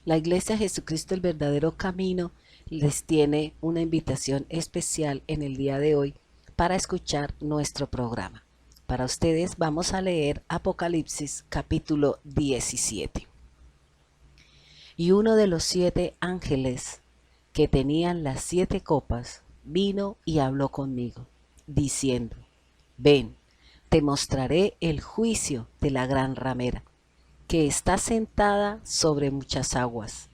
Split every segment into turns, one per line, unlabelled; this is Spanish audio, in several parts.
La Iglesia Jesucristo el verdadero camino les tiene una invitación especial en el día de hoy para escuchar nuestro programa. Para ustedes vamos a leer Apocalipsis capítulo 17. Y uno de los 7 ángeles que tenían las 7 copas vino y habló conmigo, diciendo: Ven, te mostraré el juicio de la gran ramera, que está sentada sobre muchas aguas.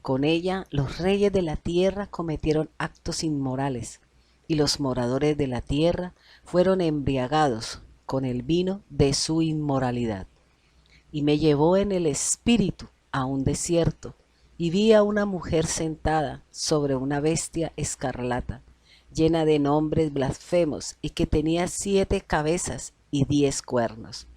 Con ella los reyes de la tierra cometieron actos inmorales, y los moradores de la tierra fueron embriagados con el vino de su inmoralidad. Y me llevó en el espíritu a un desierto, y vi a una mujer sentada sobre una bestia escarlata, llena de nombres blasfemos, y que tenía 7 cabezas y 10 cuernos.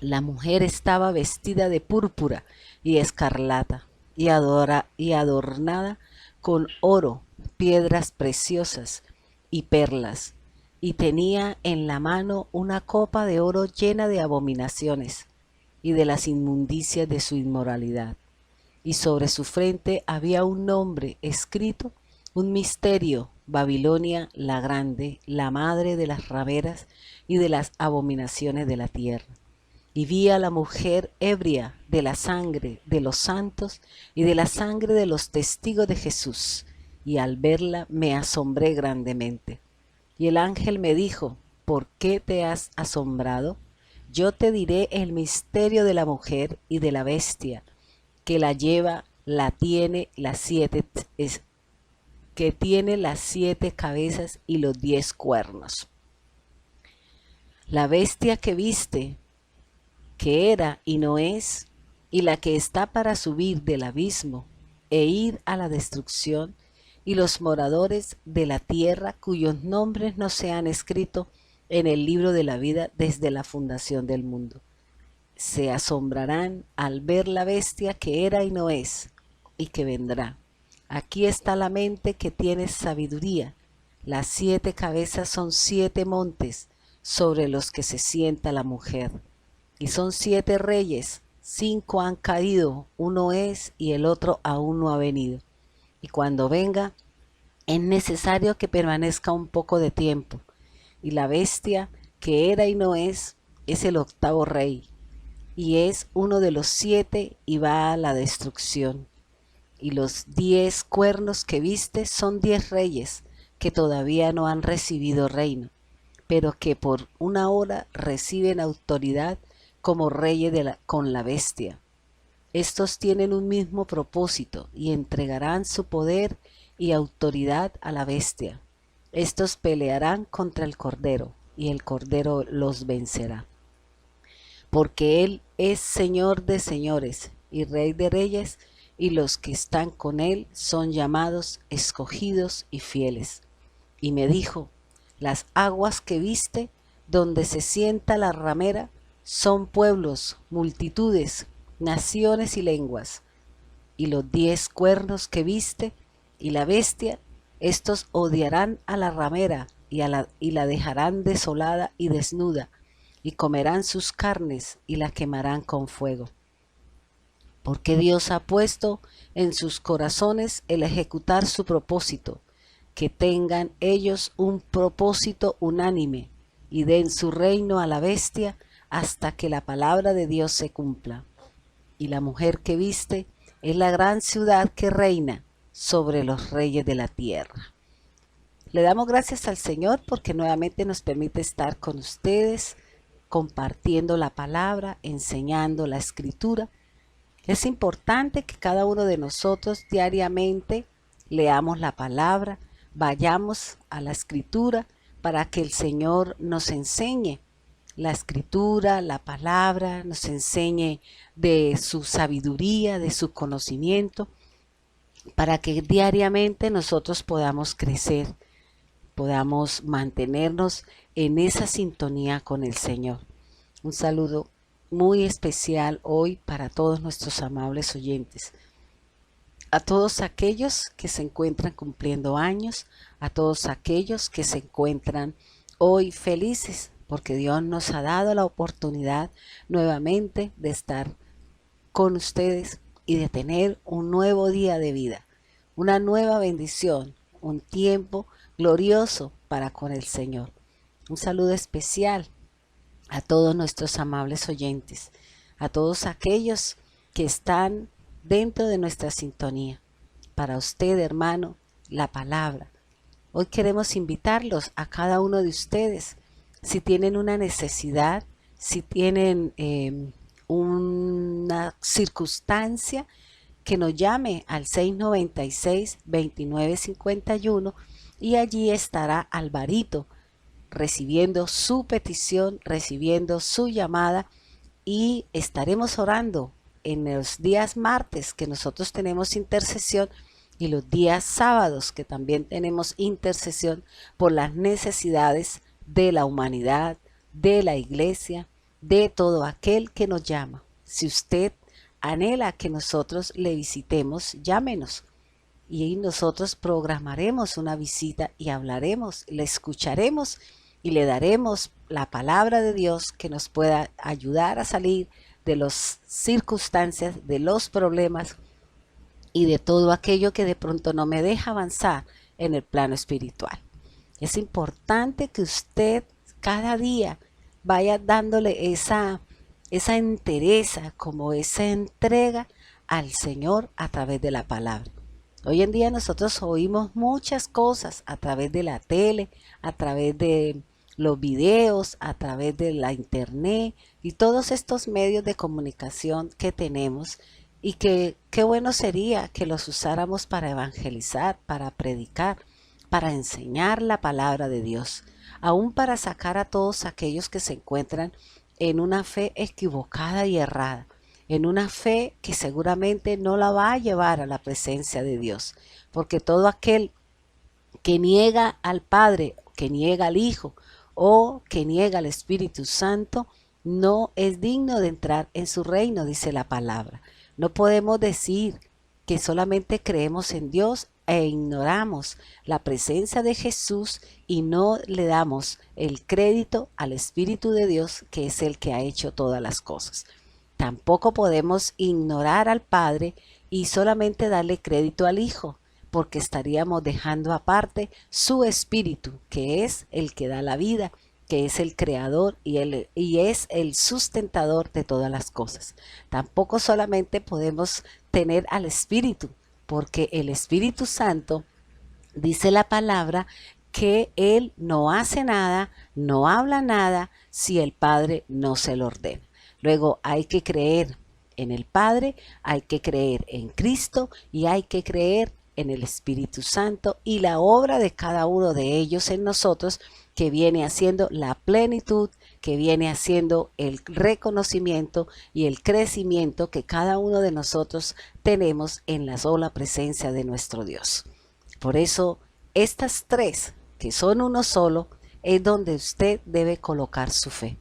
La mujer estaba vestida de púrpura y escarlata, y adornada con oro, piedras preciosas y perlas, y tenía en la mano una copa de oro llena de abominaciones y de las inmundicias de su inmoralidad. Y sobre su frente había un nombre escrito, un misterio: Babilonia la grande, la madre de las rameras y de las abominaciones de la tierra. Y vi a la mujer ebria de la sangre de los santos y de la sangre de los testigos de Jesús, y al verla me asombré grandemente. Y el ángel me dijo: ¿por qué te has asombrado? Yo te diré el misterio de la mujer y de la bestia que la lleva, que tiene las 7 cabezas y los 10 cuernos. La bestia que viste, que era y no es, y la que está para subir del abismo e ir a la destrucción, y los moradores de la tierra cuyos nombres no se han escrito en el libro de la vida desde la fundación del mundo, se asombrarán al ver la bestia que era y no es, y que vendrá. Aquí está la mente que tiene sabiduría. Las 7 cabezas son 7 montes sobre los que se sienta la mujer. Y son 7 reyes, 5 han caído, uno es y el otro aún no ha venido. Y cuando venga, es necesario que permanezca un poco de tiempo. Y la bestia que era y no es el 8º rey, y es uno de los 7 y va a la destrucción. Y los 10 cuernos que viste son 10 reyes que todavía no han recibido reino, pero que por una hora reciben autoridad como reyes con la bestia. Estos tienen un mismo propósito y entregarán su poder y autoridad a la bestia. Estos pelearán contra el Cordero, y el Cordero los vencerá. Porque Él es Señor de señores y Rey de reyes, y los que están con Él son llamados, escogidos y fieles. Y me dijo: las aguas que viste, donde se sienta la ramera, son pueblos, multitudes, naciones y lenguas. Y los 10 cuernos que viste, y la bestia, estos odiarán a la ramera, y la dejarán desolada y desnuda, y comerán sus carnes y la quemarán con fuego. Porque Dios ha puesto en sus corazones el ejecutar su propósito, que tengan ellos un propósito unánime, y den su reino a la bestia hasta que la palabra de Dios se cumpla. Y la mujer que viste es la gran ciudad que reina sobre los reyes de la tierra. Le damos gracias al Señor porque nuevamente nos permite estar con ustedes, compartiendo la palabra, enseñando la escritura. Es importante que cada uno de nosotros diariamente leamos la palabra, vayamos a la escritura para que el Señor nos enseñe la escritura, la palabra, nos enseñe de su sabiduría, de su conocimiento, para que diariamente nosotros podamos crecer, podamos mantenernos en esa sintonía con el Señor. Un saludo muy especial hoy para todos nuestros amables oyentes. A todos aquellos que se encuentran cumpliendo años, a todos aquellos que se encuentran hoy felices, porque Dios nos ha dado la oportunidad nuevamente de estar con ustedes y de tener un nuevo día de vida, una nueva bendición, un tiempo glorioso para con el Señor. Un saludo especial a todos nuestros amables oyentes, a todos aquellos que están dentro de nuestra sintonía. Para usted, hermano, la palabra. Hoy queremos invitarlos a cada uno de ustedes, si tienen una necesidad, si tienen una circunstancia, que nos llame al 696-2951 y allí estará Alvarito recibiendo su petición, recibiendo su llamada, y estaremos orando en los días martes que nosotros tenemos intercesión y los días sábados que también tenemos intercesión por las necesidades de la humanidad, de la iglesia, de todo aquel que nos llama. Si usted anhela que nosotros le visitemos, llámenos y nosotros programaremos una visita y hablaremos, le escucharemos y le daremos la palabra de Dios que nos pueda ayudar a salir de las circunstancias, de los problemas y de todo aquello que de pronto no me deja avanzar en el plano espiritual. Es importante que usted cada día vaya dándole esa entereza, como esa entrega al Señor a través de la palabra. Hoy en día nosotros oímos muchas cosas a través de la tele, a través de los videos, a través de la internet y todos estos medios de comunicación que tenemos, y que qué bueno sería que los usáramos para evangelizar, para predicar, para enseñar la palabra de Dios, aún para sacar a todos aquellos que se encuentran en una fe equivocada y errada, en una fe que seguramente no la va a llevar a la presencia de Dios, porque todo aquel que niega al Padre, que niega al Hijo o que niega al Espíritu Santo, no es digno de entrar en su reino, dice la palabra. No podemos decir que solamente creemos en Dios e ignoramos la presencia de Jesús y no le damos el crédito al Espíritu de Dios, que es el que ha hecho todas las cosas. Tampoco podemos ignorar al Padre y solamente darle crédito al Hijo, porque estaríamos dejando aparte su Espíritu, que es el que da la vida, que es el creador y es el sustentador de todas las cosas. Tampoco solamente podemos tener al Espíritu, porque el Espíritu Santo, dice la palabra, que Él no hace nada, no habla nada, si el Padre no se lo ordena. Luego hay que creer en el Padre, hay que creer en Cristo y hay que creer en el Espíritu Santo y la obra de cada uno de ellos en nosotros, que viene haciendo la plenitud, que viene haciendo el reconocimiento y el crecimiento que cada uno de nosotros tenemos en la sola presencia de nuestro Dios. Por eso, estas tres, que son uno solo, es donde usted debe colocar su fe.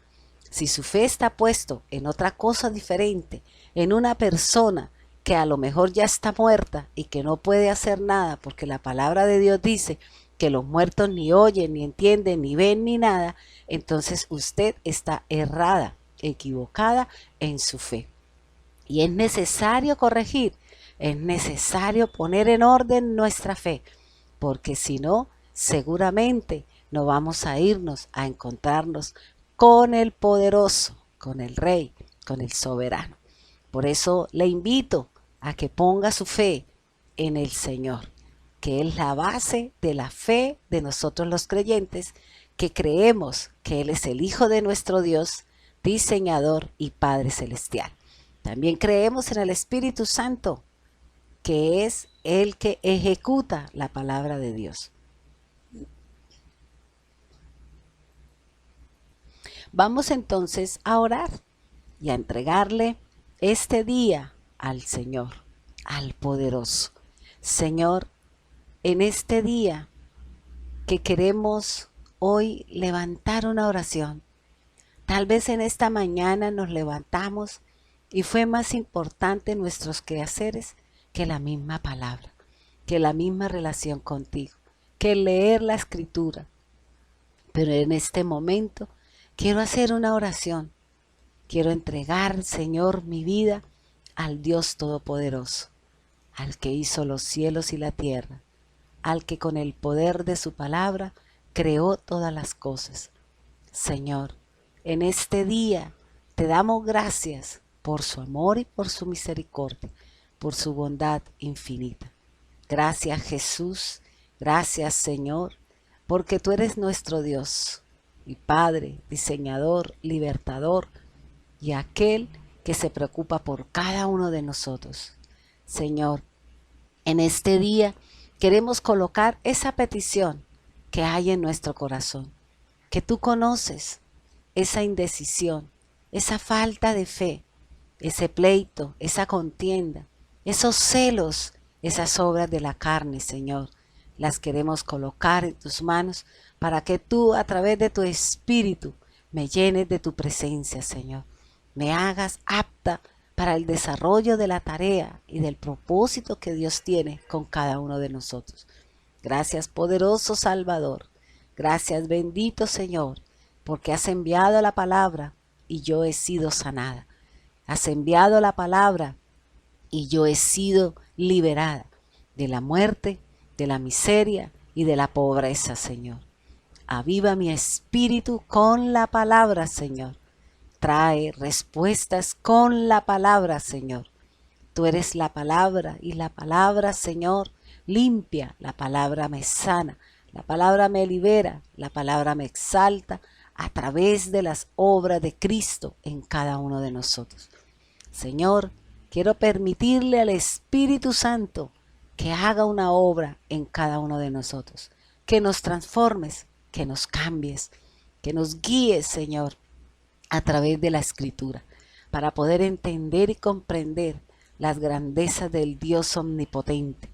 Si su fe está puesto en otra cosa diferente, en una persona que a lo mejor ya está muerta y que no puede hacer nada, porque la palabra de Dios dice que los muertos ni oyen, ni entienden, ni ven, ni nada, entonces usted está errada, equivocada en su fe. Y es necesario corregir, es necesario poner en orden nuestra fe, porque si no, seguramente no vamos a irnos a encontrarnos con el poderoso, con el Rey, con el soberano. Por eso le invito a que ponga su fe en el Señor, que es la base de la fe de nosotros los creyentes, que creemos que Él es el Hijo de nuestro Dios, diseñador y Padre Celestial. También creemos en el Espíritu Santo, que es el que ejecuta la palabra de Dios. Vamos entonces a orar y a entregarle este día al Señor, al poderoso. Señor, en este día que queremos hoy levantar una oración, tal vez en esta mañana nos levantamos y fue más importante nuestros quehaceres que la misma palabra, que la misma relación contigo, que leer la escritura. Pero en este momento quiero hacer una oración. Quiero entregar, Señor, mi vida al Dios Todopoderoso, al que hizo los cielos y la tierra, al que con el poder de su palabra creó todas las cosas. Señor, en este día te damos gracias por su amor y por su misericordia, por su bondad infinita. Gracias Jesús, gracias Señor, porque tú eres nuestro Dios y Padre, diseñador, libertador y aquel que se preocupa por cada uno de nosotros. Señor, en este día queremos colocar esa petición que hay en nuestro corazón, que tú conoces, esa indecisión, esa falta de fe, ese pleito, esa contienda, esos celos, esas obras de la carne, Señor. Las queremos colocar en tus manos para que tú, a través de tu Espíritu, me llenes de tu presencia, Señor. Me hagas apta para el desarrollo de la tarea y del propósito que Dios tiene con cada uno de nosotros. Gracias, poderoso Salvador. Gracias, bendito Señor, porque has enviado la palabra y yo he sido sanada. Has enviado la palabra y yo he sido liberada de la muerte, de la miseria y de la pobreza, Señor. Aviva mi espíritu con la palabra, Señor. Trae respuestas con la palabra, Señor. Tú eres la palabra y la palabra, Señor, limpia. La palabra me sana, la palabra me libera, la palabra me exalta a través de las obras de Cristo en cada uno de nosotros. Señor, quiero permitirle al Espíritu Santo que haga una obra en cada uno de nosotros, que nos transformes, que nos cambies, que nos guíes, Señor, a través de la Escritura, para poder entender y comprender las grandezas del Dios omnipotente,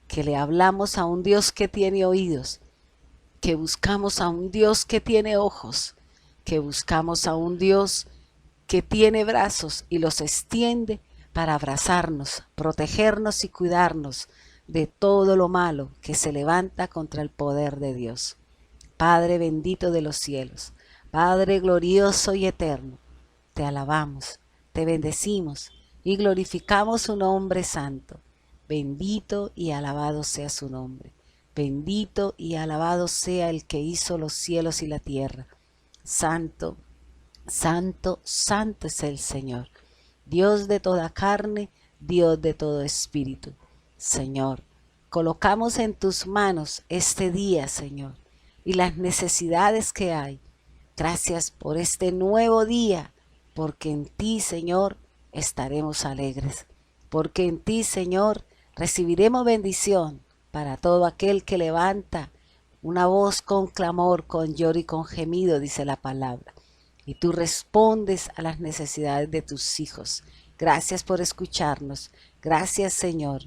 que le hablamos a un Dios que tiene oídos, que buscamos a un Dios que tiene ojos, que buscamos a un Dios que tiene brazos y los extiende para abrazarnos, protegernos y cuidarnos de todo lo malo que se levanta contra el poder de Dios. Padre bendito de los cielos, Padre glorioso y eterno, te alabamos, te bendecimos y glorificamos su nombre santo. Bendito y alabado sea su nombre. Bendito y alabado sea el que hizo los cielos y la tierra. Santo, santo, santo es el Señor, Dios de toda carne, Dios de todo espíritu. Señor, colocamos en tus manos este día, Señor, y las necesidades que hay. Gracias por este nuevo día, porque en ti, Señor, estaremos alegres, porque en ti, Señor, recibiremos bendición para todo aquel que levanta una voz con clamor, con lloro y con gemido, dice la palabra. Y tú respondes a las necesidades de tus hijos. Gracias por escucharnos. Gracias, Señor.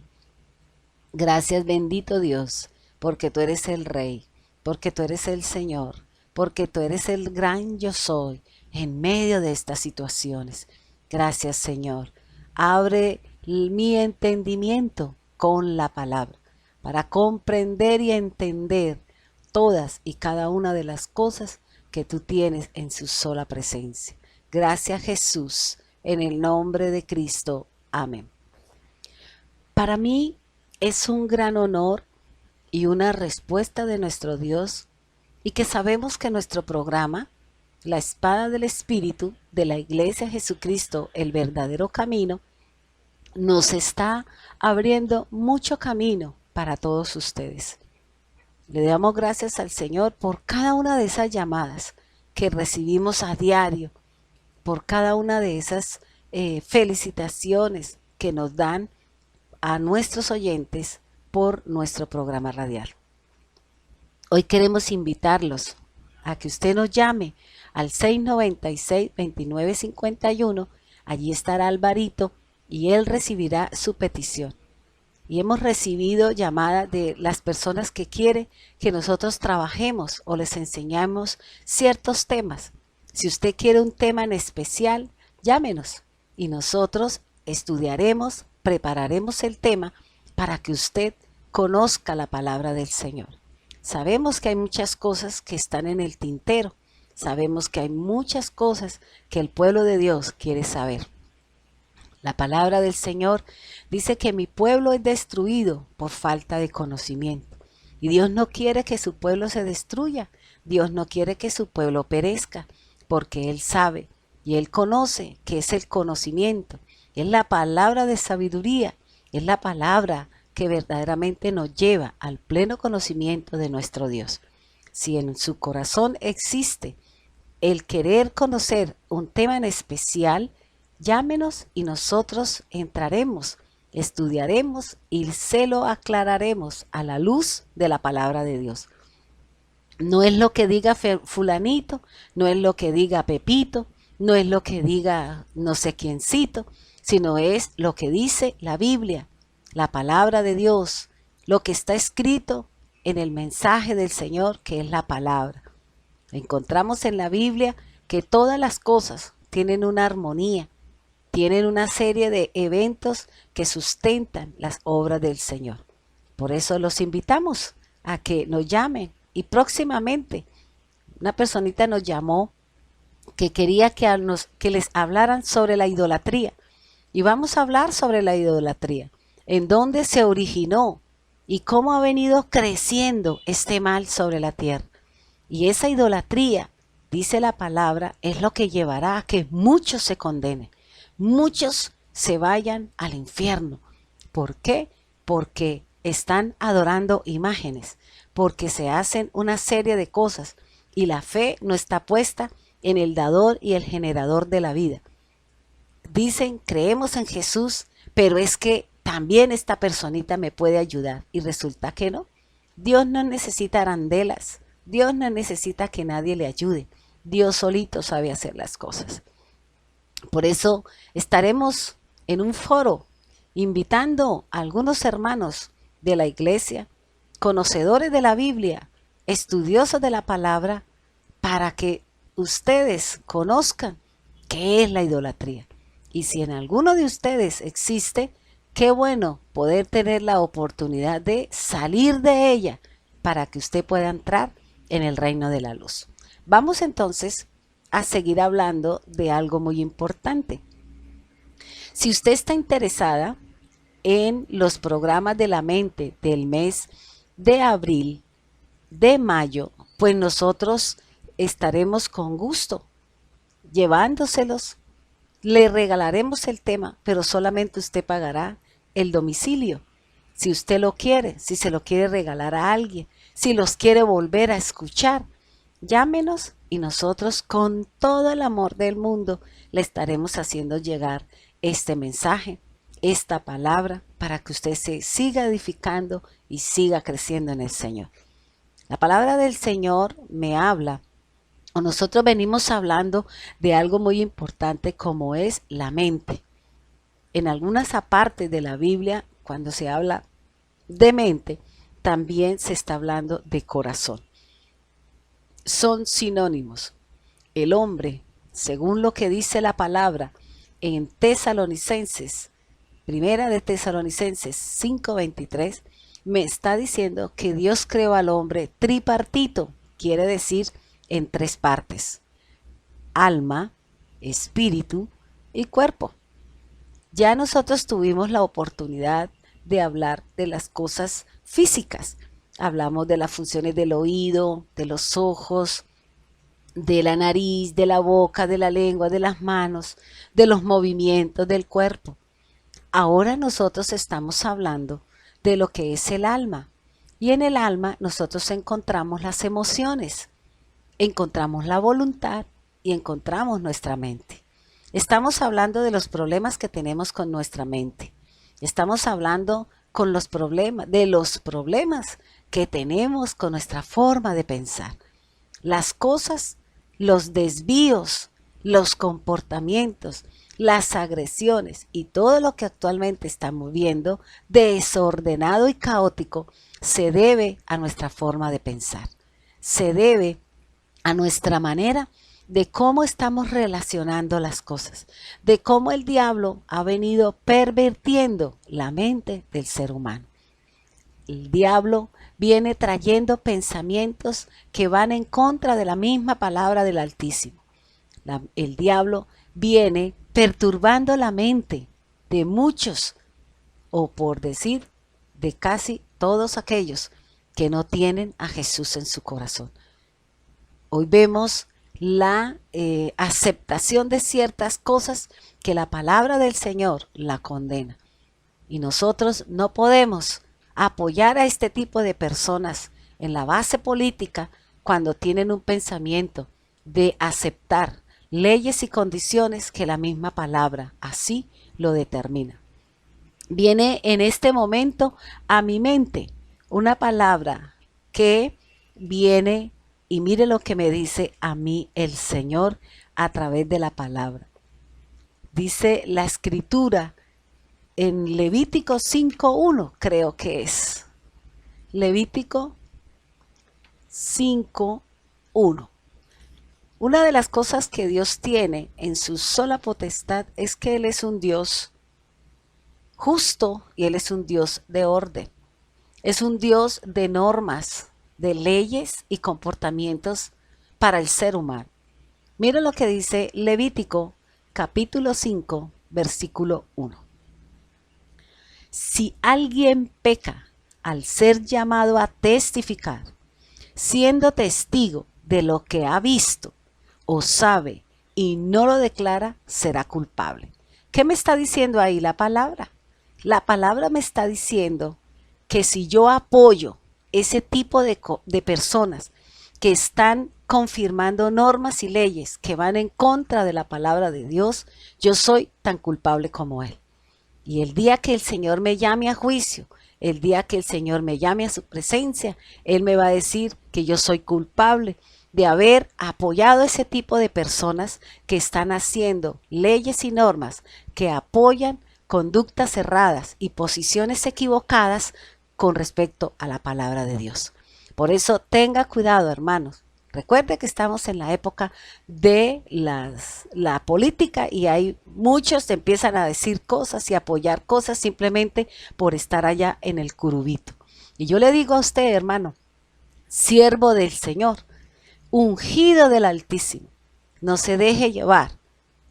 Gracias, bendito Dios, porque tú eres el Rey, porque tú eres el Señor, porque tú eres el gran yo soy en medio de estas situaciones. Gracias, Señor. Abre mi entendimiento con la palabra para comprender y entender todas y cada una de las cosas que tú tienes en su sola presencia. Gracias, Jesús, en el nombre de Cristo. Amén. Para mí es un gran honor y una respuesta de nuestro Dios, y que sabemos que nuestro programa, La Espada del Espíritu, de la Iglesia Jesucristo, el verdadero camino, nos está abriendo mucho camino para todos ustedes. Le damos gracias al Señor por cada una de esas llamadas que recibimos a diario, por cada una de esas felicitaciones que nos dan a nuestros oyentes por nuestro programa radial. Hoy queremos invitarlos a que usted nos llame al 696-2951. Allí estará Alvarito y él recibirá su petición. Y hemos recibido llamadas de las personas que quieren que nosotros trabajemos o les enseñamos ciertos temas. Si usted quiere un tema en especial, llámenos y nosotros estudiaremos, prepararemos el tema para que usted conozca la palabra del Señor. Sabemos que hay muchas cosas que están en el tintero. Sabemos que hay muchas cosas que el pueblo de Dios quiere saber. La palabra del Señor dice que mi pueblo es destruido por falta de conocimiento. Y Dios no quiere que su pueblo se destruya. Dios no quiere que su pueblo perezca, porque Él sabe y Él conoce que es el conocimiento. Es la palabra de sabiduría, es la palabra que verdaderamente nos lleva al pleno conocimiento de nuestro Dios. Si en su corazón existe el querer conocer un tema en especial, llámenos y nosotros entraremos, estudiaremos y se lo aclararemos a la luz de la palabra de Dios. No es lo que diga fulanito, no es lo que diga Pepito, no es lo que diga no sé quiéncito, sino es lo que dice la Biblia, la palabra de Dios, lo que está escrito en el mensaje del Señor, que es la palabra. Encontramos en la Biblia que todas las cosas tienen una armonía, tienen una serie de eventos que sustentan las obras del Señor. Por eso los invitamos a que nos llamen. Y próximamente una personita nos llamó que quería que les hablaran sobre la idolatría. Y vamos a hablar sobre la idolatría, en dónde se originó y cómo ha venido creciendo este mal sobre la tierra. Y esa idolatría, dice la palabra, es lo que llevará a que muchos se condenen, muchos se vayan al infierno. ¿Por qué? Porque están adorando imágenes, porque se hacen una serie de cosas y la fe no está puesta en el dador y el generador de la vida. Dicen, creemos en Jesús, pero es que también esta personita me puede ayudar. Y resulta que no. Dios no necesita arandelas. Dios no necesita que nadie le ayude. Dios solito sabe hacer las cosas. Por eso estaremos en un foro invitando a algunos hermanos de la iglesia, conocedores de la Biblia, estudiosos de la palabra, para que ustedes conozcan qué es la idolatría. Y si en alguno de ustedes existe, qué bueno poder tener la oportunidad de salir de ella para que usted pueda entrar en el reino de la luz. Vamos entonces a seguir hablando de algo muy importante. Si usted está interesada en los programas de la mente del mes de abril, de mayo, pues nosotros estaremos con gusto llevándoselos. Le regalaremos el tema, pero solamente usted pagará el domicilio. Si usted lo quiere, si se lo quiere regalar a alguien, si los quiere volver a escuchar, llámenos y nosotros con todo el amor del mundo le estaremos haciendo llegar este mensaje, esta palabra, para que usted se siga edificando y siga creciendo en el Señor. La palabra del Señor me habla, o nosotros venimos hablando de algo muy importante como es la mente. En algunas partes de la Biblia, cuando se habla de mente, también se está hablando de corazón. Son sinónimos. El hombre, según lo que dice la palabra en Tesalonicenses, primera de Tesalonicenses 5:23, me está diciendo que Dios creó al hombre tripartito, quiere decir en tres partes: alma, espíritu y cuerpo. Ya nosotros tuvimos la oportunidad de hablar de las cosas físicas. Hablamos de las funciones del oído, de los ojos, de la nariz, de la boca, de la lengua, de las manos, de los movimientos del cuerpo. Ahora nosotros estamos hablando de lo que es el alma. Y en el alma nosotros encontramos las emociones, encontramos la voluntad y encontramos nuestra mente. Estamos hablando de los problemas que tenemos con nuestra mente. Estamos hablando de los problemas que tenemos con nuestra forma de pensar. Las cosas, los desvíos, los comportamientos, las agresiones y todo lo que actualmente estamos viendo desordenado y caótico se debe a nuestra forma de pensar. Se debe a nuestra manera de cómo estamos relacionando las cosas, de cómo el diablo ha venido pervirtiendo la mente del ser humano. El diablo viene trayendo pensamientos que van en contra de la misma palabra del Altísimo. El diablo viene perturbando la mente de muchos, o por decir, de casi todos aquellos que no tienen a Jesús en su corazón. Hoy vemos la aceptación de ciertas cosas que la palabra del Señor la condena. Y nosotros no podemos apoyar a este tipo de personas en la base política cuando tienen un pensamiento de aceptar leyes y condiciones que la misma palabra así lo determina. Viene en este momento a mi mente una palabra que viene y mire lo que me dice a mí el Señor a través de la palabra. Dice la escritura en Levítico 5:1, creo que es. Levítico 5:1. Una de las cosas que Dios tiene en su sola potestad es que Él es un Dios justo y Él es un Dios de orden. Es un Dios de normas, de leyes y comportamientos para el ser humano. Mira lo que dice Levítico capítulo 5, versículo 1. Si alguien peca al ser llamado a testificar, siendo testigo de lo que ha visto o sabe y no lo declara, será culpable. ¿Qué me está diciendo ahí la palabra? La palabra me está diciendo que si yo apoyo ese tipo de personas que están confirmando normas y leyes que van en contra de la palabra de Dios, yo soy tan culpable como él. Y el día que el Señor me llame a juicio, el día que el Señor me llame a su presencia, Él me va a decir que yo soy culpable de haber apoyado a ese tipo de personas que están haciendo leyes y normas que apoyan conductas erradas y posiciones equivocadas con respecto a la palabra de Dios. Por eso tenga cuidado, hermanos. Recuerde que estamos en la época de la política y hay muchos que empiezan a decir cosas y apoyar cosas simplemente por estar allá en el curubito. Y yo le digo a usted, hermano, siervo del Señor, ungido del Altísimo, no se deje llevar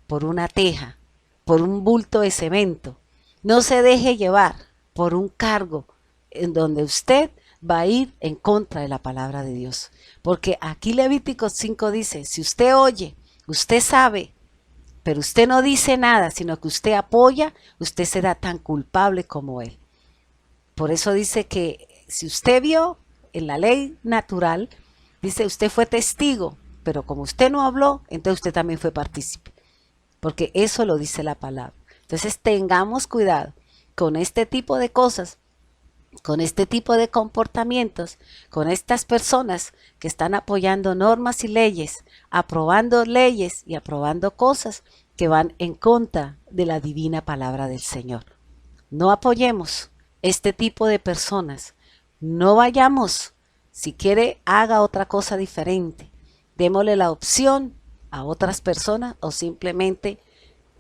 por una teja, por un bulto de cemento, no se deje llevar por un cargo en donde usted va a ir en contra de la palabra de Dios. Porque aquí Levítico 5 dice, si usted oye, usted sabe, pero usted no dice nada, sino que usted apoya, usted será tan culpable como él. Por eso dice que si usted vio en la ley natural, dice usted fue testigo, pero como usted no habló, entonces usted también fue partícipe. Porque eso lo dice la palabra. Entonces tengamos cuidado con este tipo de cosas, con este tipo de comportamientos, con estas personas que están apoyando normas y leyes, aprobando leyes y aprobando cosas que van en contra de la divina palabra del Señor. No apoyemos este tipo de personas. No vayamos. Si quiere, haga otra cosa diferente. Démosle la opción a otras personas o simplemente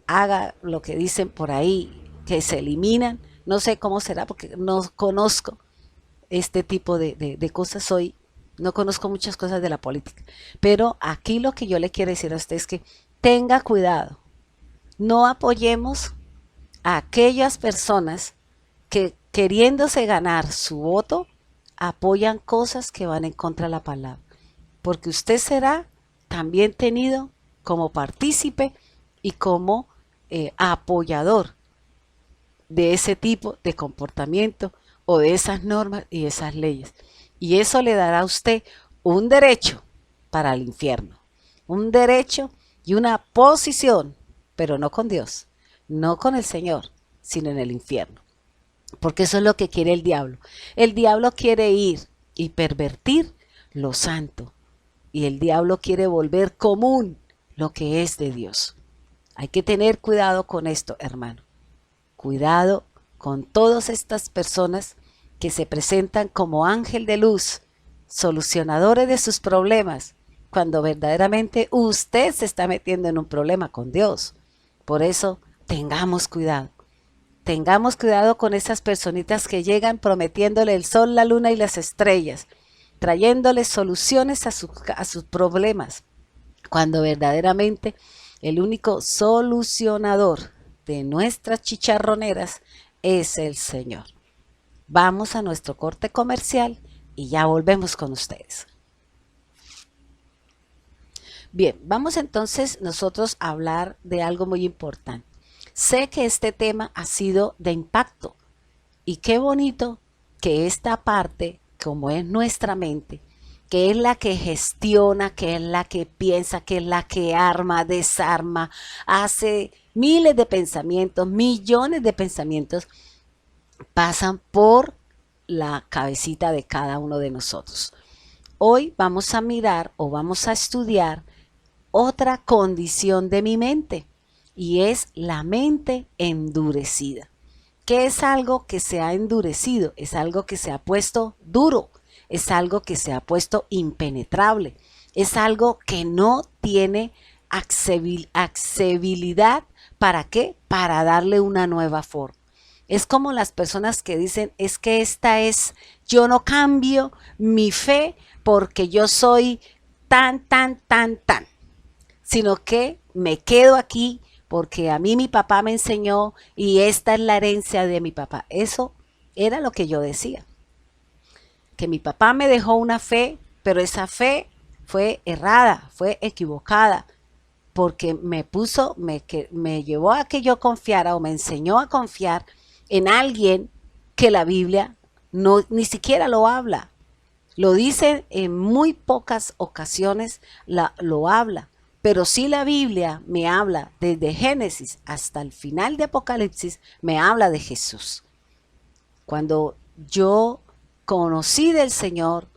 haga lo que dicen por ahí, que se eliminan. No sé cómo será porque no conozco este tipo de cosas hoy. No conozco muchas cosas de la política. Pero aquí lo que yo le quiero decir a usted es que tenga cuidado. No apoyemos a aquellas personas que queriéndose ganar su voto, apoyan cosas que van en contra de la palabra. Porque usted será también tenido como partícipe y como apoyador de ese tipo de comportamiento o de esas normas y esas leyes. Y eso le dará a usted un derecho para el infierno, un derecho y una posición, pero no con Dios, no con el Señor, sino en el infierno. Porque eso es lo que quiere el diablo. El diablo quiere ir y pervertir lo santo. Y el diablo quiere volver común lo que es de Dios. Hay que tener cuidado con esto, hermano. Cuidado con todas estas personas que se presentan como ángel de luz, solucionadores de sus problemas, cuando verdaderamente usted se está metiendo en un problema con Dios. Por eso, tengamos cuidado. Tengamos cuidado con esas personitas que llegan prometiéndole el sol, la luna y las estrellas, trayéndoles soluciones a sus problemas, cuando verdaderamente el único solucionador de nuestras chicharroneras es el Señor. Vamos a nuestro corte comercial y ya volvemos con ustedes. Bien, vamos entonces nosotros a hablar de algo muy importante. Sé que este tema ha sido de impacto y qué bonito que esta parte, como es nuestra mente, que es la que gestiona, que es la que piensa, que es la que arma, desarma, hace miles de pensamientos, millones de pensamientos, pasan por la cabecita de cada uno de nosotros. Hoy vamos a mirar o vamos a estudiar otra condición de mi mente y es la mente endurecida. ¿Qué es algo que se ha endurecido? Es algo que se ha puesto duro, es algo que se ha puesto impenetrable, es algo que no tiene accesibilidad. ¿Para qué? Para darle una nueva forma. Es como las personas que dicen, es que yo no cambio mi fe porque yo soy tan, sino que me quedo aquí porque a mí mi papá me enseñó y esta es la herencia de mi papá. Eso era lo que yo decía, que mi papá me dejó una fe, pero esa fe fue errada, fue equivocada, porque me llevó a que yo confiara o me enseñó a confiar en alguien que la Biblia ni siquiera lo habla. Lo dice en muy pocas ocasiones, lo habla. Pero sí la Biblia me habla desde Génesis hasta el final de Apocalipsis, me habla de Jesús. Cuando yo conocí del Señor,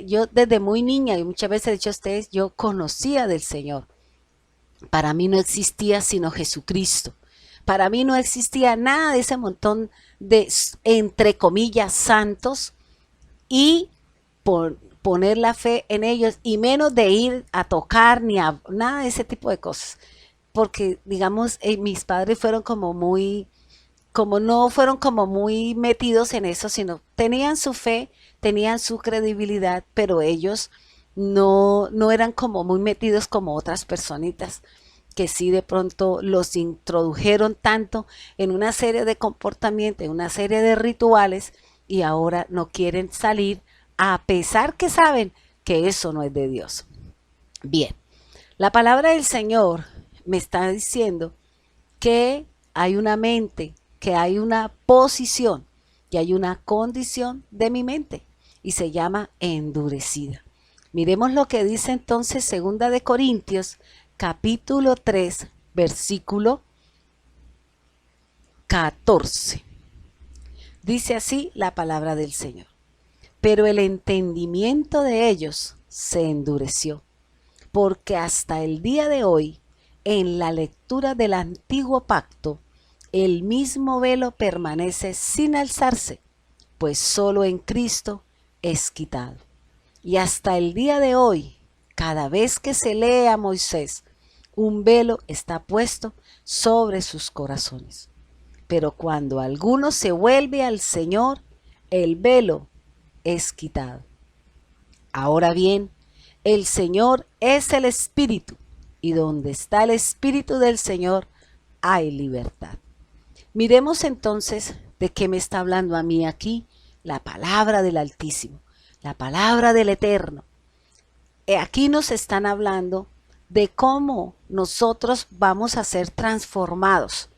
yo desde muy niña, y muchas veces he dicho a ustedes, yo conocía del Señor. Para mí no existía sino Jesucristo. Para mí no existía nada de ese montón de, entre comillas, santos y poner la fe en ellos y menos de ir a tocar ni a nada de ese tipo de cosas. Porque, digamos, mis padres fueron no fueron como muy metidos en eso, sino tenían su fe, tenían su credibilidad, pero ellos no eran como muy metidos como otras personitas que sí de pronto los introdujeron tanto en una serie de comportamientos, en una serie de rituales y ahora no quieren salir a pesar que saben que eso no es de Dios. Bien, la palabra del Señor me está diciendo que hay una mente, que hay una posición y hay una condición de mi mente y se llama endurecida. Miremos lo que dice entonces 2 de Corintios capítulo 3 versículo 14. Dice así la palabra del Señor. Pero el entendimiento de ellos se endureció, porque hasta el día de hoy, en la lectura del antiguo pacto, el mismo velo permanece sin alzarse, pues solo en Cristo es quitado. Y hasta el día de hoy, cada vez que se lee a Moisés, un velo está puesto sobre sus corazones. Pero cuando alguno se vuelve al Señor, el velo es quitado. Ahora bien, el Señor es el Espíritu, y donde está el Espíritu del Señor hay libertad. Miremos entonces de qué me está hablando a mí aquí la palabra del Altísimo, la palabra del Eterno. Aquí nos están hablando de cómo nosotros vamos a ser transformados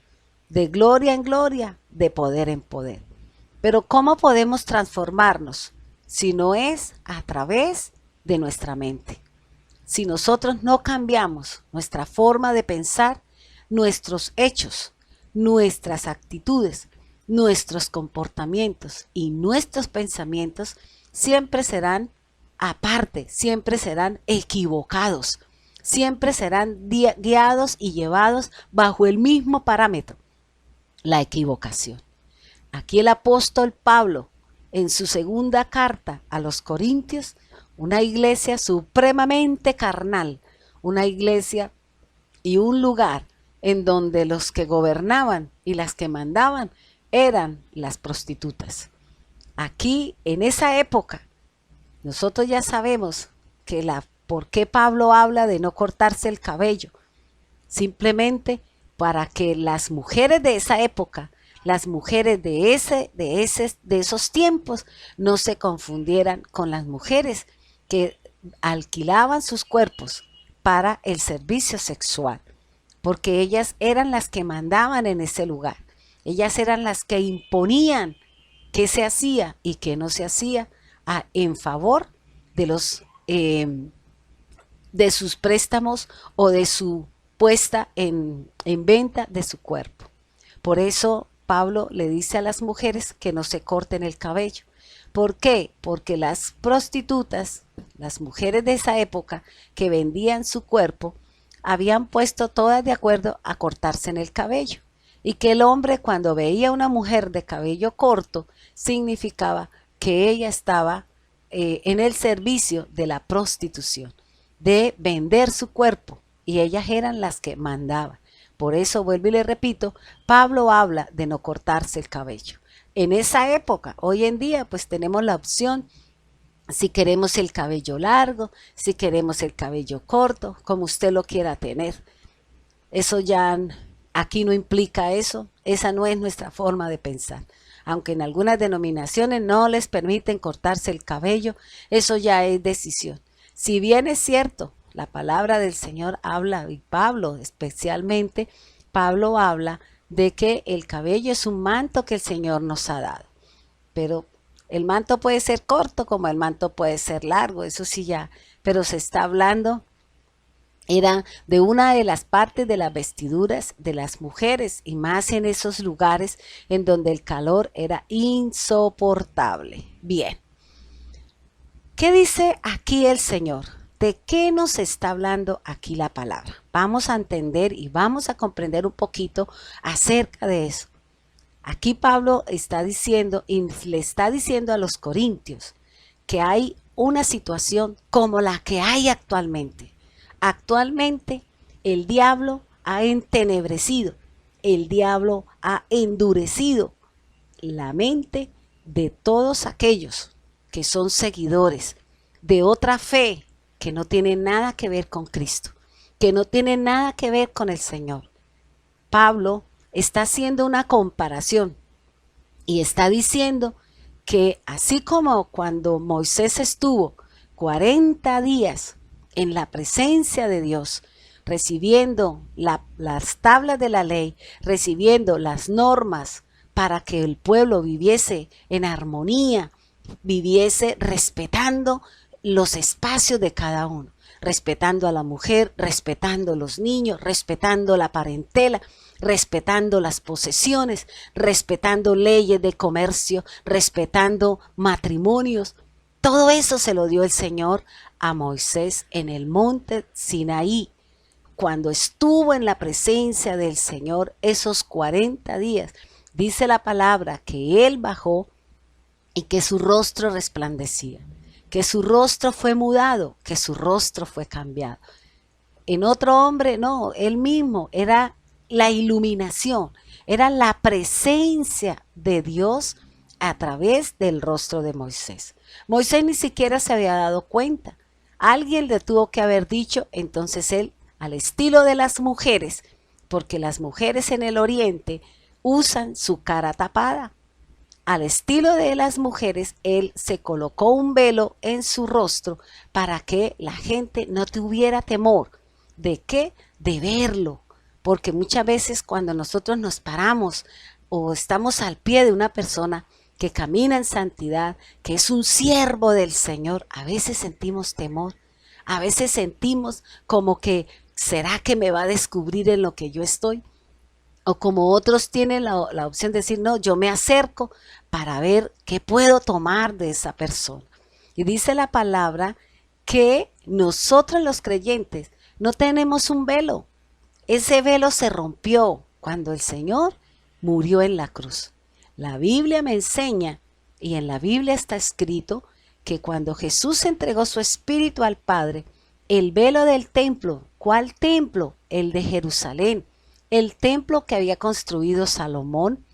de gloria en gloria, de poder en poder. Pero ¿cómo podemos transformarnos? Si no es a través de nuestra mente. Si nosotros no cambiamos nuestra forma de pensar, nuestros hechos, nuestras actitudes, nuestros comportamientos y nuestros pensamientos siempre serán aparte, siempre serán equivocados, siempre serán guiados y llevados bajo el mismo parámetro, la equivocación. Aquí el apóstol Pablo, en su segunda carta a los Corintios, una iglesia supremamente carnal, una iglesia y un lugar en donde los que gobernaban y las que mandaban eran las prostitutas. Aquí, en esa época, nosotros ya sabemos por qué Pablo habla de no cortarse el cabello. Simplemente para que las mujeres de esa época, las mujeres de esos tiempos, no se confundieran con las mujeres que alquilaban sus cuerpos para el servicio sexual, porque ellas eran las que mandaban en ese lugar. Ellas eran las que imponían qué se hacía y qué no se hacía en favor de de sus préstamos o de su puesta en venta de su cuerpo. Por eso Pablo le dice a las mujeres que no se corten el cabello. ¿Por qué? Porque las prostitutas, las mujeres de esa época que vendían su cuerpo, habían puesto todas de acuerdo a cortarse en el cabello. Y que el hombre, cuando veía a una mujer de cabello corto, significaba que ella estaba en el servicio de la prostitución, de vender su cuerpo, y ellas eran las que mandaban. Por eso, vuelvo y le repito, Pablo habla de no cortarse el cabello. En esa época, hoy en día, pues tenemos la opción, si queremos el cabello largo, si queremos el cabello corto, como usted lo quiera tener. Eso ya aquí no implica eso, esa no es nuestra forma de pensar. Aunque en algunas denominaciones no les permiten cortarse el cabello, eso ya es decisión. Si bien es cierto, la palabra del Señor habla, y Pablo especialmente, Pablo habla de que el cabello es un manto que el Señor nos ha dado. Pero el manto puede ser corto como el manto puede ser largo, eso sí ya, pero se está hablando, era de una de las partes de las vestiduras de las mujeres, y más en esos lugares en donde el calor era insoportable. Bien, ¿qué dice aquí el Señor? ¿De qué nos está hablando aquí la palabra? Vamos a entender y vamos a comprender un poquito acerca de eso. Aquí Pablo está diciendo y le está diciendo a los corintios que hay una situación como la que hay actualmente. Actualmente el diablo ha entenebrecido, el diablo ha endurecido la mente de todos aquellos que son seguidores de otra fe que no tiene nada que ver con Cristo, que no tiene nada que ver con el Señor. Pablo está haciendo una comparación y está diciendo que así como cuando Moisés estuvo 40 días en la presencia de Dios, recibiendo las tablas de la ley, recibiendo las normas para que el pueblo viviese en armonía, viviese respetando los espacios de cada uno, respetando a la mujer, respetando a los niños, respetando la parentela, respetando las posesiones, respetando leyes de comercio, respetando matrimonios. Todo eso se lo dio el Señor a Moisés en el monte Sinaí, cuando estuvo en la presencia del Señor esos 40 días. Dice la palabra que él bajó y que su rostro resplandecía, que su rostro fue mudado, que su rostro fue cambiado. En otro hombre, no, él mismo era la iluminación, era la presencia de Dios a través del rostro de Moisés. Moisés ni siquiera se había dado cuenta. Alguien le tuvo que haber dicho, entonces él, al estilo de las mujeres, porque las mujeres en el oriente usan su cara tapada. Al estilo de las mujeres, él se colocó un velo en su rostro para que la gente no tuviera temor. ¿De qué? De verlo. Porque muchas veces cuando nosotros nos paramos o estamos al pie de una persona que camina en santidad, que es un siervo del Señor, a veces sentimos temor. A veces sentimos como que, ¿será que me va a descubrir en lo que yo estoy? O como otros tienen la opción de decir, no, yo me acerco para ver qué puedo tomar de esa persona. Y dice la palabra que nosotros los creyentes no tenemos un velo. Ese velo se rompió cuando el Señor murió en la cruz. La Biblia me enseña, y en la Biblia está escrito, que cuando Jesús entregó su espíritu al Padre, el velo del templo, ¿cuál templo? El de Jerusalén. El templo que había construido Salomón,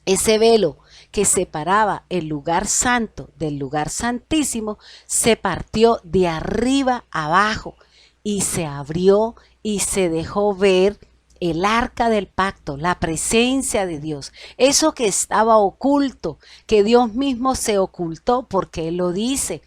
ese velo que separaba el lugar santo del lugar santísimo, se partió de arriba abajo y se abrió y se dejó ver el arca del pacto, la presencia de Dios, eso que estaba oculto, que Dios mismo se ocultó, porque Él lo dice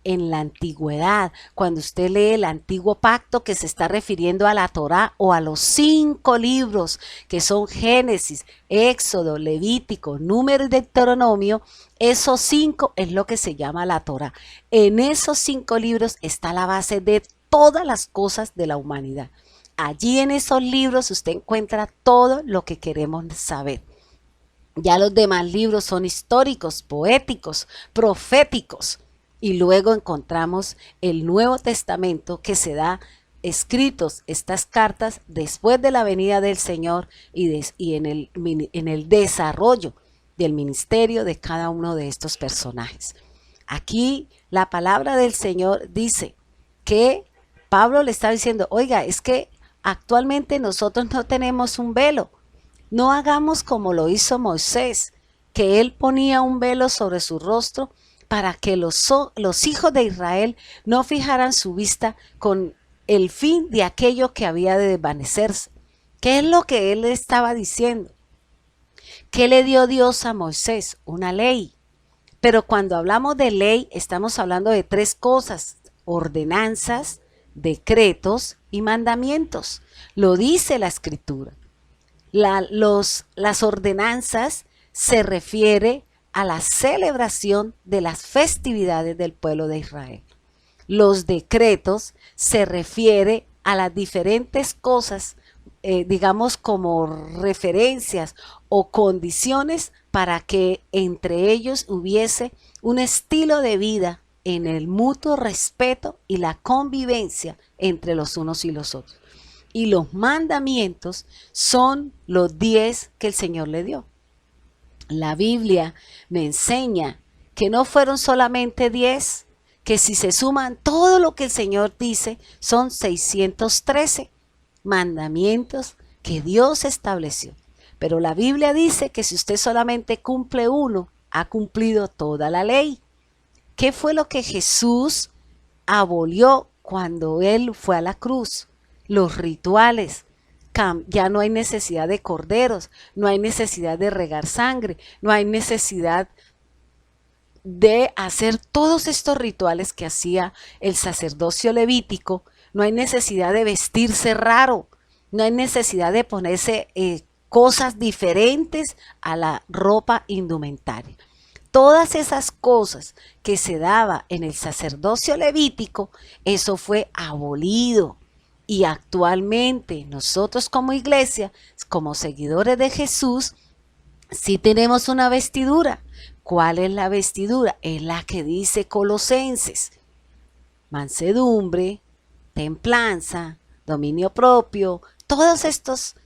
en la antigüedad, cuando usted lee el antiguo pacto, que se está refiriendo a la Torá o a los 5 libros que son Génesis, Éxodo, Levítico, Número y Deuteronomio, esos 5 es lo que se llama la Torá. En esos 5 libros está la base de todas las cosas de la humanidad. Allí en esos libros usted encuentra todo lo que queremos saber. Ya los demás libros son históricos, poéticos, proféticos. Y luego encontramos el Nuevo Testamento, que se da escritos estas cartas después de la venida del Señor y en el desarrollo del ministerio de cada uno de estos personajes. Aquí la palabra del Señor dice que Pablo le está diciendo, oiga, es que actualmente nosotros no tenemos un velo. No hagamos como lo hizo Moisés, que él ponía un velo sobre su rostro para que los hijos de Israel no fijaran su vista con el fin de aquello que había de desvanecerse. ¿Qué es lo que él estaba diciendo? ¿Qué le dio Dios a Moisés? Una ley. Pero cuando hablamos de ley, estamos hablando de 3 cosas: ordenanzas, decretos y mandamientos. Lo dice la Escritura. Las ordenanzas se refiere a la celebración de las festividades del pueblo de Israel. Los decretos se refiere a las diferentes cosas, digamos como referencias o condiciones para que entre ellos hubiese un estilo de vida en el mutuo respeto y la convivencia entre los unos y los otros. Y los mandamientos son los 10 que el Señor le dio. La Biblia me enseña que no fueron solamente 10, que si se suman todo lo que el Señor dice, son 613 mandamientos que Dios estableció. Pero la Biblia dice que si usted solamente cumple uno, ha cumplido toda la ley. ¿Qué fue lo que Jesús abolió cuando Él fue a la cruz? Los rituales. Ya no hay necesidad de corderos, no hay necesidad de regar sangre, no hay necesidad de hacer todos estos rituales que hacía el sacerdocio levítico, no hay necesidad de vestirse raro, no hay necesidad de ponerse cosas diferentes a la ropa indumentaria. Todas esas cosas que se daba en el sacerdocio levítico, eso fue abolido. Y actualmente nosotros como iglesia, como seguidores de Jesús, sí tenemos una vestidura. ¿Cuál es la vestidura? Es la que dice Colosenses: mansedumbre, templanza, dominio propio. Todos estos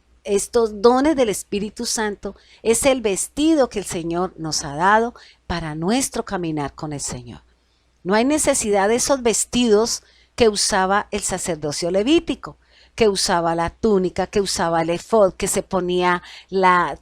dones del Espíritu Santo es el vestido que el Señor nos ha dado para nuestro caminar con el Señor. No hay necesidad de esos vestidos que usaba el sacerdocio levítico, que usaba la túnica, que usaba el efod, que se ponía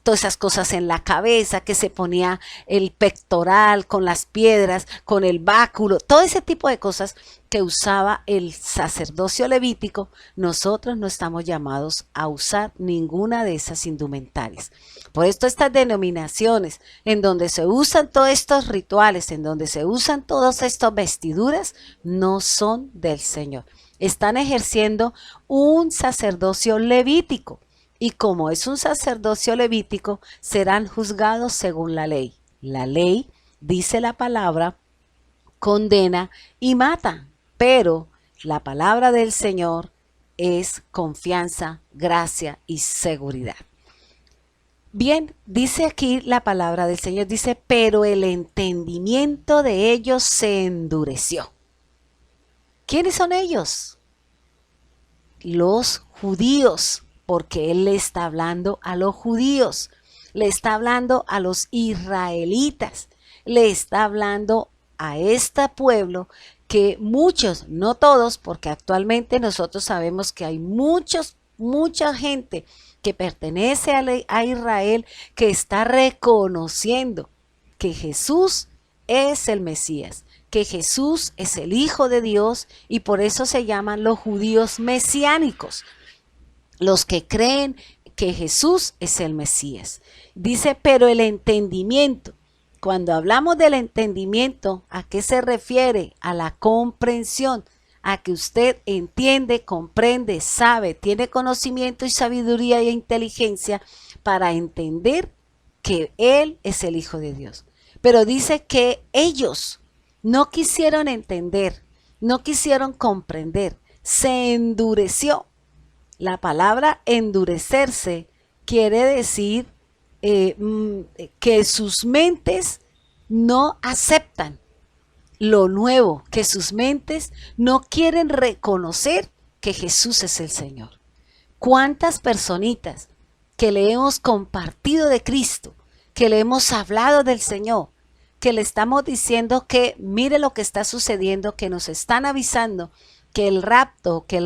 todas esas cosas en la cabeza, que se ponía el pectoral con las piedras, con el báculo, todo ese tipo de cosas que usaba el sacerdocio levítico. Nosotros no estamos llamados a usar ninguna de esas indumentarias. Por esto estas denominaciones en donde se usan todos estos rituales, en donde se usan todas estas vestiduras, no son del Señor. Están ejerciendo un sacerdocio levítico, y como es un sacerdocio levítico, serán juzgados según la ley. La ley, dice la palabra, condena y mata, pero la palabra del Señor es confianza, gracia y seguridad. Bien, dice aquí la palabra del Señor, dice, pero el entendimiento de ellos se endureció. ¿Quiénes son ellos? Los judíos, porque Él le está hablando a los judíos, le está hablando a los israelitas, le está hablando a este pueblo que muchos, no todos, porque actualmente nosotros sabemos que hay mucha gente que pertenece a Israel que está reconociendo que Jesús es el Mesías, que Jesús es el Hijo de Dios, y por eso se llaman los judíos mesiánicos, los que creen que Jesús es el Mesías. Dice, pero el entendimiento. Cuando hablamos del entendimiento, ¿a qué se refiere? A la comprensión, a que usted entiende, comprende, sabe, tiene conocimiento y sabiduría e inteligencia para entender que Él es el Hijo de Dios. Pero dice que ellos no quisieron entender, no quisieron comprender, se endureció. La palabra endurecerse quiere decir que sus mentes no aceptan lo nuevo, que sus mentes no quieren reconocer que Jesús es el Señor. ¿Cuántas personitas que le hemos compartido de Cristo, que le hemos hablado del Señor, que le estamos diciendo que mire lo que está sucediendo, que nos están avisando que el rapto, que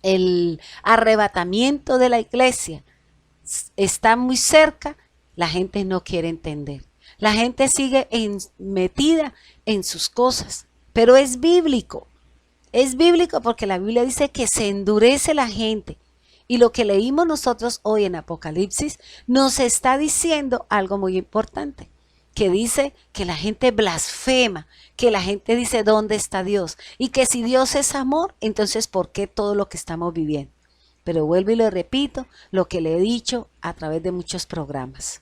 el arrebatamiento de la iglesia está muy cerca? La gente no quiere entender. La gente sigue metida en sus cosas, pero es bíblico. Es bíblico porque la Biblia dice que se endurece la gente. Y lo que leímos nosotros hoy en Apocalipsis nos está diciendo algo muy importante, que dice que la gente blasfema, que la gente dice ¿dónde está Dios? Y que si Dios es amor, entonces ¿por qué todo lo que estamos viviendo? Pero vuelvo y le repito lo que le he dicho a través de muchos programas.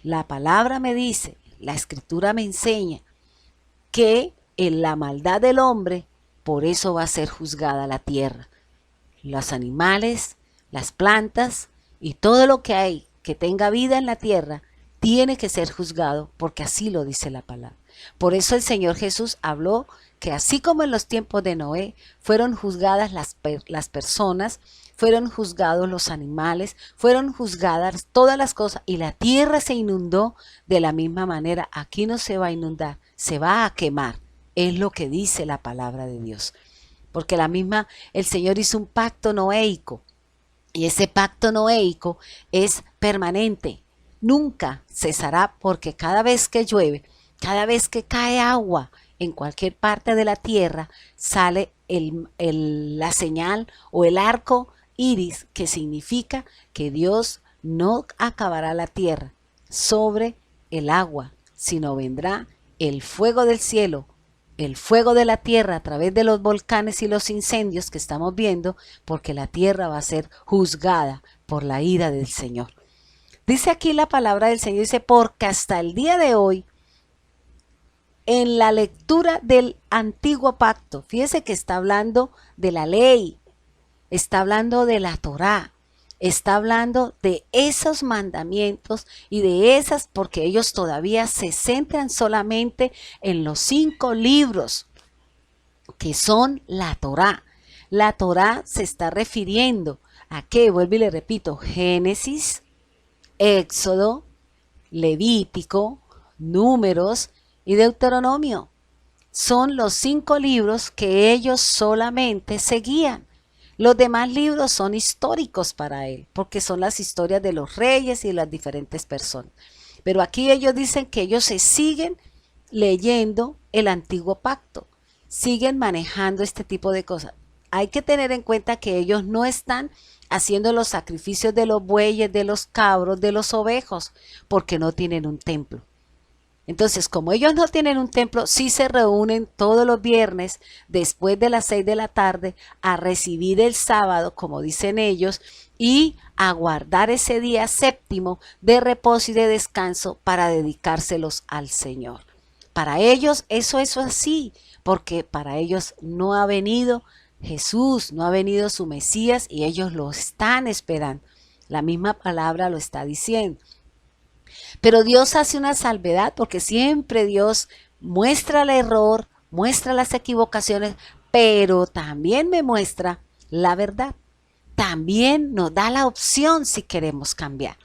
La palabra me dice, la escritura me enseña que en la maldad del hombre, por eso va a ser juzgada la tierra. Los animales, las plantas y todo lo que hay que tenga vida en la tierra tiene que ser juzgado porque así lo dice la palabra. Por eso el Señor Jesús habló que así como en los tiempos de Noé fueron juzgadas las personas, fueron juzgados los animales, fueron juzgadas todas las cosas y la tierra se inundó de la misma manera. Aquí no se va a inundar, se va a quemar. Es lo que dice la palabra de Dios. Porque el Señor hizo un pacto noéico y ese pacto noéico es permanente. Nunca cesará porque cada vez que llueve, cada vez que cae agua en cualquier parte de la tierra, sale la señal o el arco iris, que significa que Dios no acabará la tierra sobre el agua, sino vendrá el fuego del cielo, el fuego de la tierra a través de los volcanes y los incendios que estamos viendo, porque la tierra va a ser juzgada por la ira del Señor. Dice aquí la palabra del Señor, dice, porque hasta el día de hoy, en la lectura del antiguo pacto, fíjese que está hablando de la ley, está hablando de la Torá, está hablando de esos mandamientos y de esas, porque ellos todavía se centran solamente en los 5 libros que son la Torá. La Torá se está refiriendo a qué, vuelvo y le repito, Génesis, Éxodo, Levítico, Números y Deuteronomio. Son los 5 libros que ellos solamente seguían. Los demás libros son históricos para él, porque son las historias de los reyes y de las diferentes personas. Pero aquí ellos dicen que ellos se siguen leyendo el antiguo pacto, siguen manejando este tipo de cosas. Hay que tener en cuenta que ellos no están haciendo los sacrificios de los bueyes, de los cabros, de los ovejos, porque no tienen un templo. Entonces, como ellos no tienen un templo, sí se reúnen todos los viernes después de las 6 de la tarde a recibir el sábado, como dicen ellos, y a guardar ese día séptimo de reposo y de descanso para dedicárselos al Señor. Para ellos eso es así, porque para ellos no ha venido Jesús, no ha venido su Mesías y ellos lo están esperando. La misma palabra lo está diciendo. Pero Dios hace una salvedad porque siempre Dios muestra el error, muestra las equivocaciones, pero también me muestra la verdad. También nos da la opción si queremos cambiar.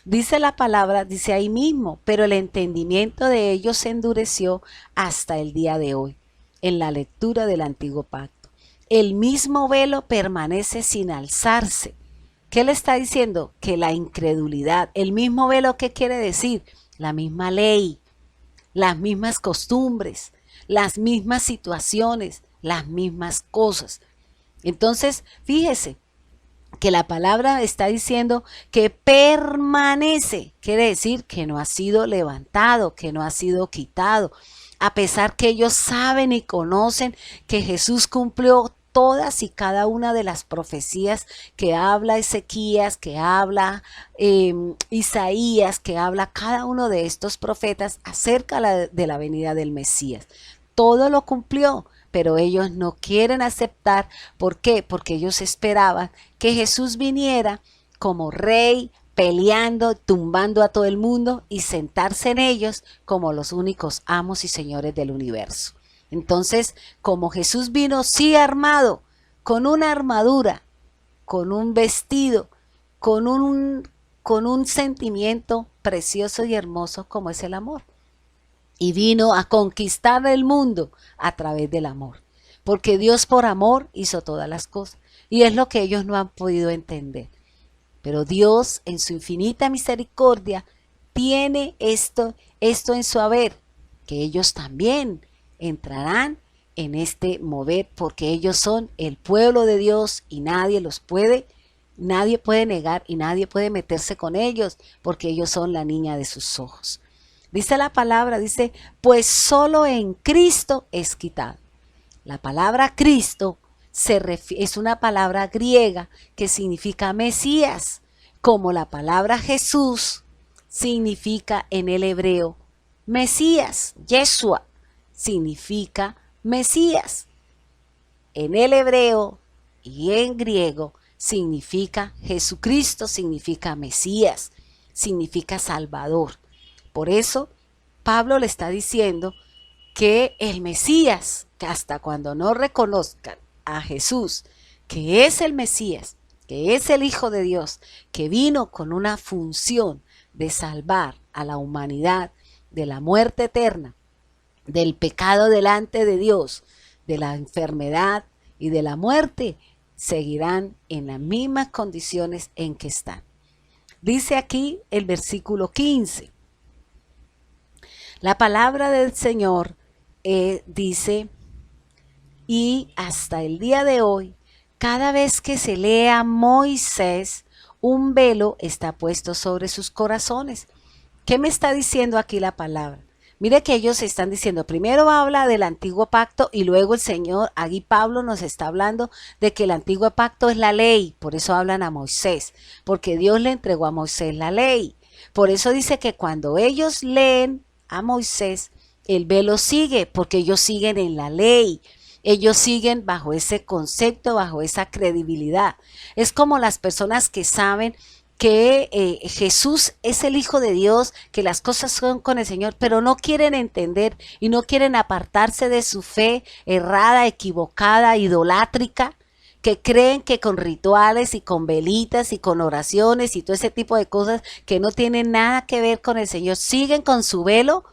Dice la palabra, dice ahí mismo, pero el entendimiento de ellos se endureció hasta el día de hoy, en la lectura del antiguo pacto. El mismo velo permanece sin alzarse. ¿Qué le está diciendo? Que la incredulidad, el mismo velo, ¿qué quiere decir? La misma ley, las mismas costumbres, las mismas situaciones, las mismas cosas. Entonces, fíjese, que la palabra está diciendo que permanece, quiere decir que no ha sido levantado, que no ha sido quitado, a pesar que ellos saben y conocen que Jesús cumplió todas y cada una de las profecías que habla Ezequías, que habla Isaías, que habla cada uno de estos profetas acerca de la venida del Mesías. Todo lo cumplió, pero ellos no quieren aceptar. ¿Por qué? Porque ellos esperaban que Jesús viniera como rey, peleando, tumbando a todo el mundo y sentarse en ellos como los únicos amos y señores del universo. Entonces, como Jesús vino sí armado, con una armadura, con un vestido, con un sentimiento precioso y hermoso como es el amor. Y vino a conquistar el mundo a través del amor. Porque Dios por amor hizo todas las cosas. Y es lo que ellos no han podido entender. Pero Dios en su infinita misericordia tiene esto en su haber. Que ellos también entrarán en este mover. Porque ellos son el pueblo de Dios y nadie puede negar y nadie puede meterse con ellos. Porque ellos son la niña de sus ojos. Dice la palabra, dice, pues solo en Cristo es quitado. La palabra Cristo es una palabra griega que significa Mesías, como la palabra Jesús significa en el hebreo Mesías. Yeshua significa Mesías. En el hebreo y en griego significa Jesucristo, significa Mesías, significa Salvador. Por eso Pablo le está diciendo que el Mesías, que hasta cuando no reconozcan a Jesús, que es el Mesías, que es el Hijo de Dios, que vino con una función de salvar a la humanidad de la muerte eterna, del pecado delante de Dios, de la enfermedad y de la muerte, seguirán en las mismas condiciones en que están. Dice aquí el versículo 15. La palabra del Señor dice, y hasta el día de hoy, cada vez que se lea Moisés, un velo está puesto sobre sus corazones. ¿Qué me está diciendo aquí la palabra? Mire que ellos están diciendo, primero habla del antiguo pacto y luego el Señor, aquí Pablo nos está hablando de que el antiguo pacto es la ley, por eso hablan a Moisés, porque Dios le entregó a Moisés la ley. Por eso dice que cuando ellos leen a Moisés, el velo sigue, porque ellos siguen en la ley. Ellos siguen bajo ese concepto, bajo esa credibilidad. Es como las personas que saben que Jesús es el Hijo de Dios, que las cosas son con el Señor, pero no quieren entender y no quieren apartarse de su fe errada, equivocada, idolátrica, que creen que con rituales y con velitas y con oraciones y todo ese tipo de cosas que no tienen nada que ver con el Señor, siguen con su velo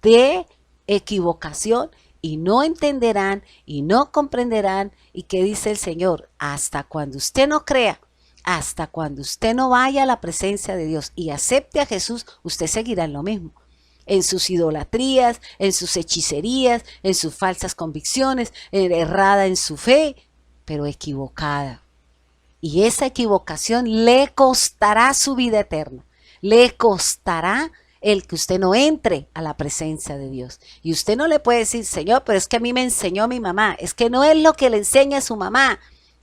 de equivocación y no entenderán y no comprenderán. ¿Y qué dice el Señor? Hasta cuando usted no crea, hasta cuando usted no vaya a la presencia de Dios y acepte a Jesús, usted seguirá en lo mismo. En sus idolatrías, en sus hechicerías, en sus falsas convicciones, errada en su fe, pero equivocada. Y esa equivocación le costará su vida eterna. Le costará el que usted no entre a la presencia de Dios. Y usted no le puede decir, Señor, pero es que a mí me enseñó mi mamá. Es que no es lo que le enseña a su mamá.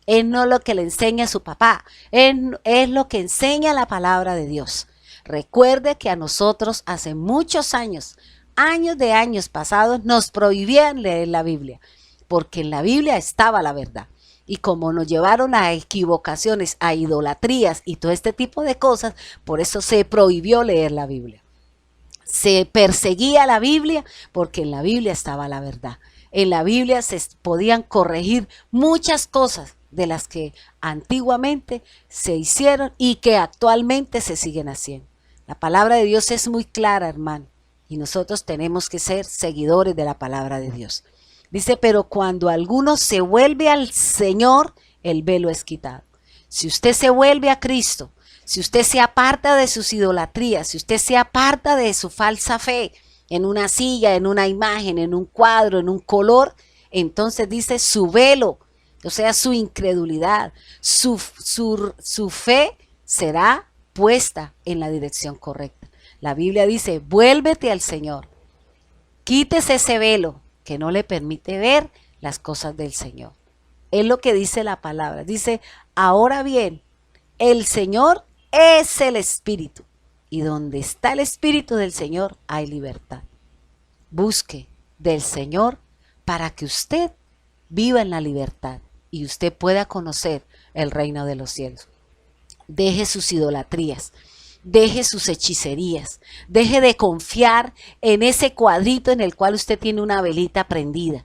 Es no lo que le enseña a su papá. Es lo que enseña la palabra de Dios. Recuerde que a nosotros hace muchos años de años pasados, nos prohibían leer la Biblia. Porque en la Biblia estaba la verdad. Y como nos llevaron a equivocaciones, a idolatrías y todo este tipo de cosas, por eso se prohibió leer la Biblia. Se perseguía la Biblia porque en la Biblia estaba la verdad. En la Biblia se podían corregir muchas cosas de las que antiguamente se hicieron y que actualmente se siguen haciendo. La palabra de Dios es muy clara, hermano, y nosotros tenemos que ser seguidores de la palabra de Dios. Dice, pero cuando alguno se vuelve al Señor, el velo es quitado. Si usted se vuelve a Cristo, si usted se aparta de sus idolatrías, si usted se aparta de su falsa fe en una silla, en una imagen, en un cuadro, en un color, entonces dice su velo O sea, su incredulidad, su fe será puesta en la dirección correcta. La Biblia dice, vuélvete al Señor, quítese ese velo que no le permite ver las cosas del Señor. Es lo que dice la palabra. Dice, ahora bien, el Señor es el Espíritu, y donde está el Espíritu del Señor hay libertad. Busque del Señor para que usted viva en la libertad y usted pueda conocer el reino de los cielos. Deje sus idolatrías, deje sus hechicerías, deje de confiar en ese cuadrito en el cual usted tiene una velita prendida.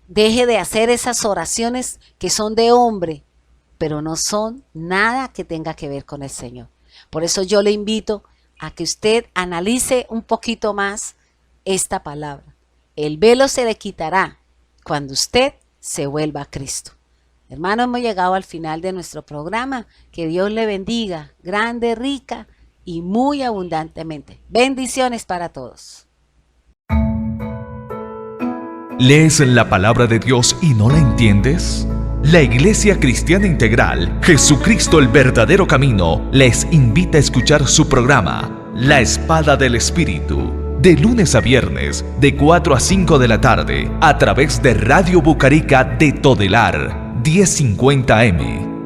Deje de hacer esas oraciones que son de hombre, pero no son nada que tenga que ver con el Señor. Por eso yo le invito a que usted analice un poquito más esta palabra. El velo se le quitará cuando usted se vuelva a Cristo. Hermano, hemos llegado al final de nuestro programa. Que Dios le bendiga, grande, rica y muy abundantemente. Bendiciones para todos.
¿Lees la palabra de Dios y no la entiendes? La Iglesia Cristiana Integral, Jesucristo el verdadero camino, les invita a escuchar su programa, La Espada del Espíritu, de lunes a viernes, de 4 a 5 de la tarde, a través de Radio Bucarica de Todelar, 1050 M.